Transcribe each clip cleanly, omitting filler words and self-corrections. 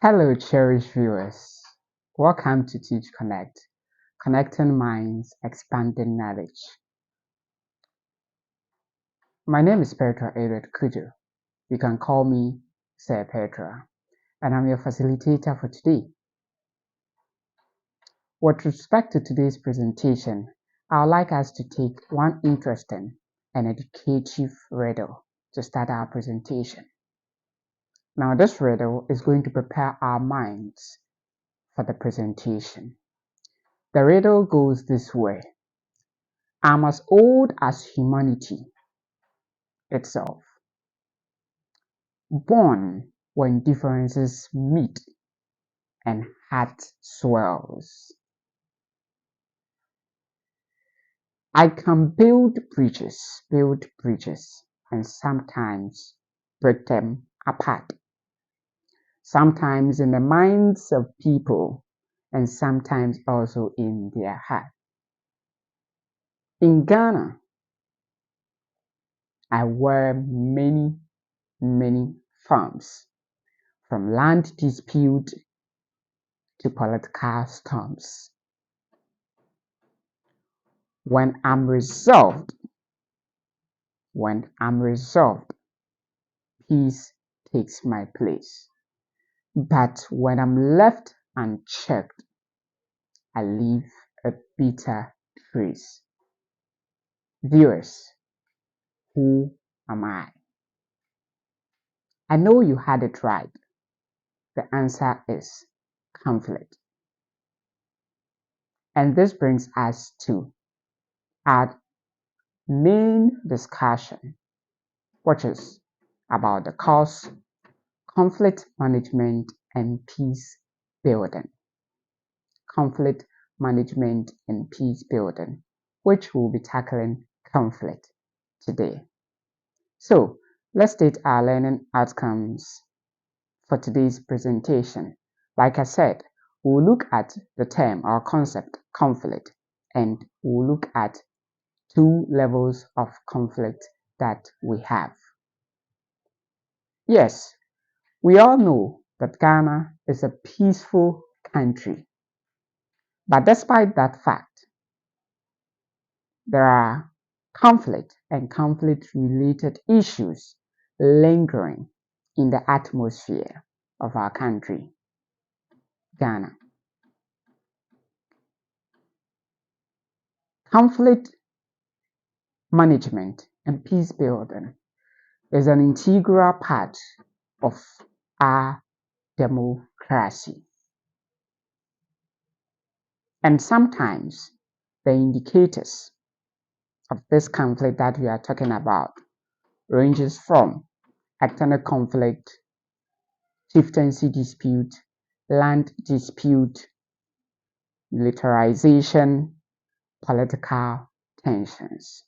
Hello, cherished viewers. Welcome to Teach Connect, connecting minds, expanding knowledge. My name is Petra Edward Kujo. You can call me Sir Petra, and I'm your facilitator for today. With respect to today's presentation, I would like us to take one interesting and educative riddle to start our presentation. Now, this riddle is going to prepare our minds for the presentation. The riddle goes this way. I'm as old as humanity itself, born when differences meet and heart swells. I can build bridges, and sometimes break them apart. Sometimes in the minds of people, and sometimes also in their heart. In Ghana, I wear many farms, from land dispute to political storms. When I'm resolved, peace takes my place. But when I'm left unchecked, I leave a bitter trace. Viewers, who am I? I know you had it right. The answer is conflict. And this brings us to our main discussion, which is about the cause, conflict management, and peace building. Conflict management and peace building, which we'll be tackling conflict today. So let's state our learning outcomes for today's presentation. Like I said, we'll look at the term or concept conflict, and we'll look at two levels of conflict that we have. Yes, we all know that Ghana is a peaceful country. But despite that fact, there are conflict and conflict-related issues lingering in the atmosphere of our country, Ghana. Conflict management and peace building is an integral part of our democracy. And sometimes the indicators of this conflict that we are talking about ranges from ethnic conflict, chieftaincy dispute, land dispute, militarization, political tensions.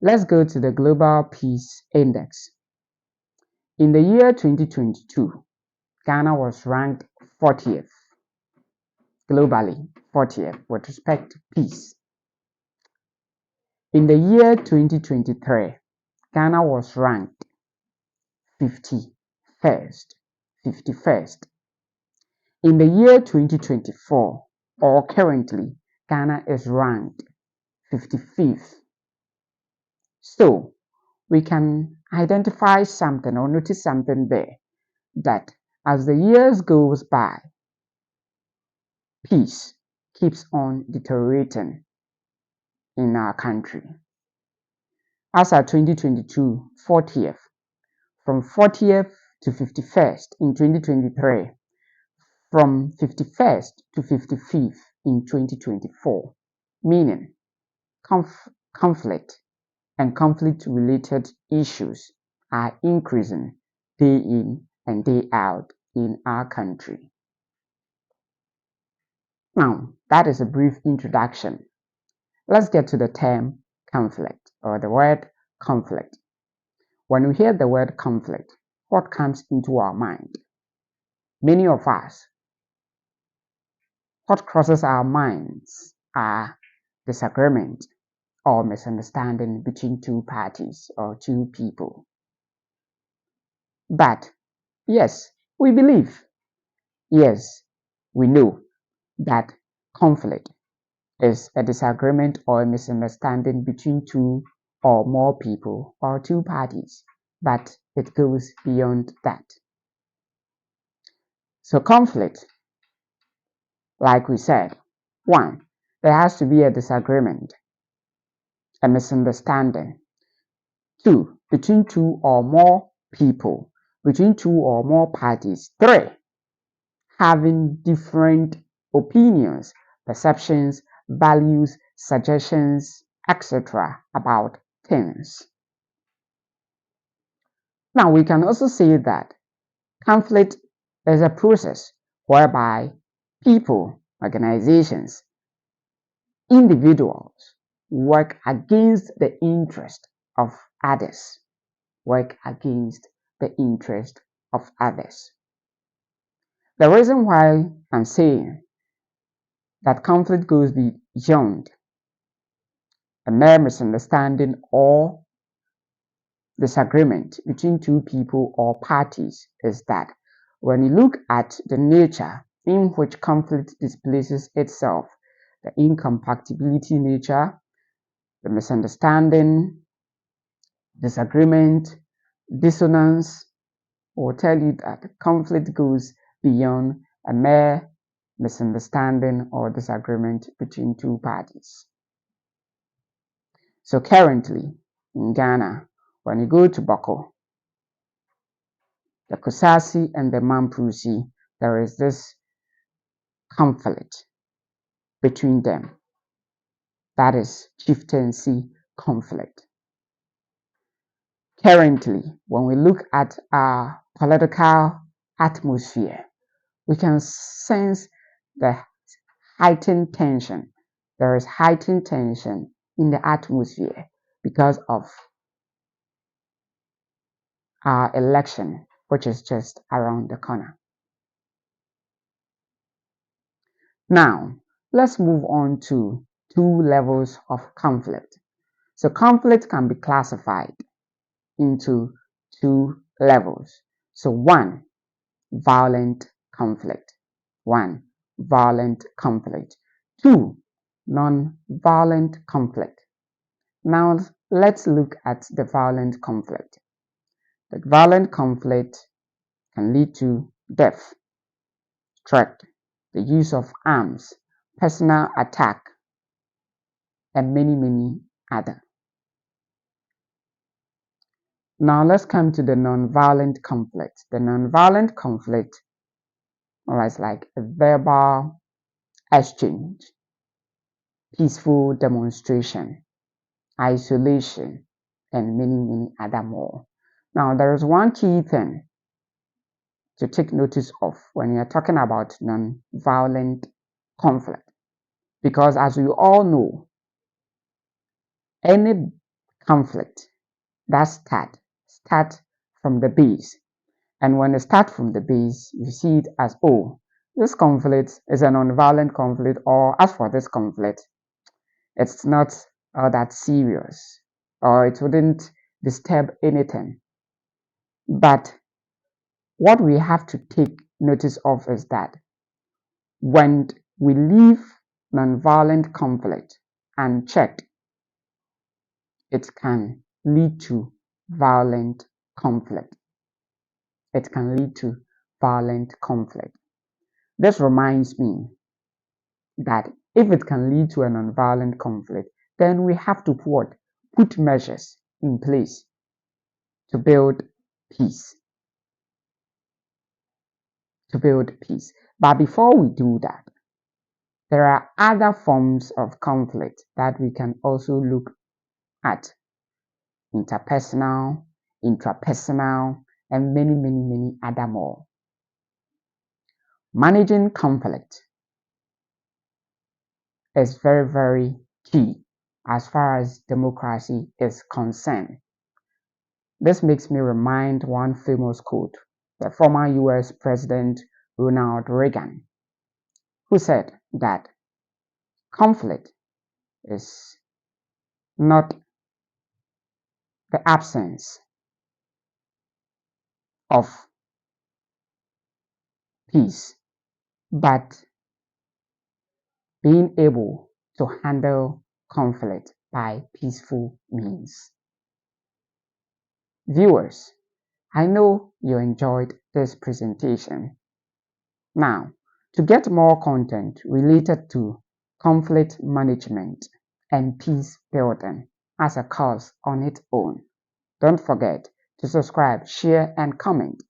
Let's go to the Global Peace Index. In the year 2022, Ghana was ranked 40th, globally 40th with respect to peace. In the year 2023, Ghana was ranked 51st. In the year 2024, or currently, Ghana is ranked 55th. So, we can identify something or notice something there, that as the years goes by, peace keeps on deteriorating in our country. As at 2022, 40th, from 40th to 51st in 2023, from 51st to 55th in 2024, meaning conflict and conflict-related issues are increasing day in and day out in our country. Now, that is a brief introduction. Let's get to the term conflict or the word conflict. When we hear the word conflict, what comes into our mind? Many of us, what crosses our minds are disagreement or misunderstanding between two parties or two people. But yes, We believe, yes, we know that conflict is a disagreement or a misunderstanding between two or more people or two parties, but it goes beyond that. So, conflict, like we said, one, there has to be a disagreement, a misunderstanding. Two, between two or more people, between two or more parties. Three, having different opinions, perceptions, values, suggestions, etc. about things. Now, we can also say that conflict is a process whereby people, organizations, individuals work against the interest of others, work against the interest of others. The reason why I'm saying that conflict goes beyond a mere misunderstanding or disagreement between two people or parties is that when you look at the nature in which conflict displaces itself, the incompatibility nature, the misunderstanding, disagreement, dissonance, will tell you that conflict goes beyond a mere misunderstanding or disagreement between two parties. So currently in Ghana, when you go to Bako, the Kusasi and the Mampusi, there is this conflict between them. That is chieftaincy conflict. Currently, when we look at our political atmosphere, we can sense the heightened tension. There is heightened tension in the atmosphere because of our election, which is just around the corner. Now, let's move on to two levels of conflict. So, conflict can be classified into two levels. So, one, violent conflict. One, violent conflict. Two, non-violent conflict. Now, let's look at the violent conflict. The violent conflict can lead to death, threat, the use of arms, personal attack, and many other. Now let's come to the non-violent conflict. The non-violent conflict is like a verbal exchange, peaceful demonstration, isolation, and many other more. Now there is one key thing to take notice of when you're talking about non-violent conflict, because as we all know, any conflict that start from the base. And when it starts from the base, you see it as, oh, this conflict is a non-violent conflict, or as for this conflict, it's not that serious, or it wouldn't disturb anything. But what we have to take notice of is that when we leave non-violent conflict unchecked, it can lead to violent conflict. It can lead to violent conflict. This reminds me that if it can lead to a non-violent conflict, then we have to put measures in place to build peace. To build peace. But before we do that, there are other forms of conflict that we can also look at: interpersonal, intrapersonal, and many other more. Managing conflict is very key as far as democracy is concerned. This makes me remind one famous quote, the former US President Ronald Reagan, who said that conflict is not the absence of peace, but being able to handle conflict by peaceful means. Viewers, I know you enjoyed this presentation. Now, to get more content related to conflict management and peace building as a course on its own, don't forget to subscribe, share, and comment.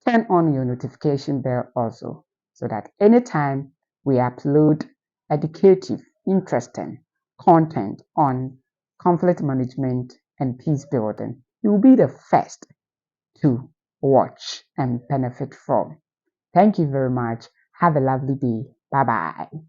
Turn on your notification bell also so that anytime we upload educative, interesting content on conflict management and peace building, you will be the first to watch and benefit from. Thank you very much. Have a lovely day. Bye bye.